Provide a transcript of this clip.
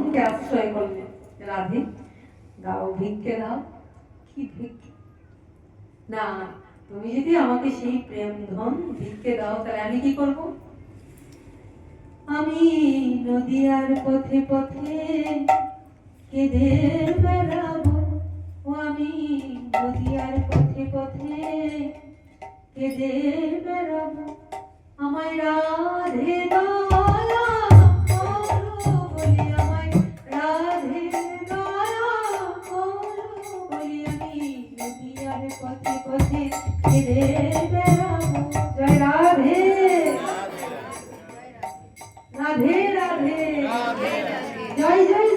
ধনকে আশ্রয় করলেন। রাধে দাও, ভিক্ষে দাও। কি ভিক্ষে? না, তুমি যদি আমাকে সেই প্রেম ধন ভিক্ষে দাও, তাহলে আমি কি করব? আমি নদিয়ার পথে পথে কেঁদে বেড়াবো। ও আমি নদিয়ার পথে পথে কেঁদে বেড়াবো। আমায় রাধে দয়া করো বলি, আমায় রাধে দয়া করো বলি, আমি নদিয়ার পথে পথে কেঁদে বেড়াবো। জয় রাধে রাধে রাধে, জয় জয়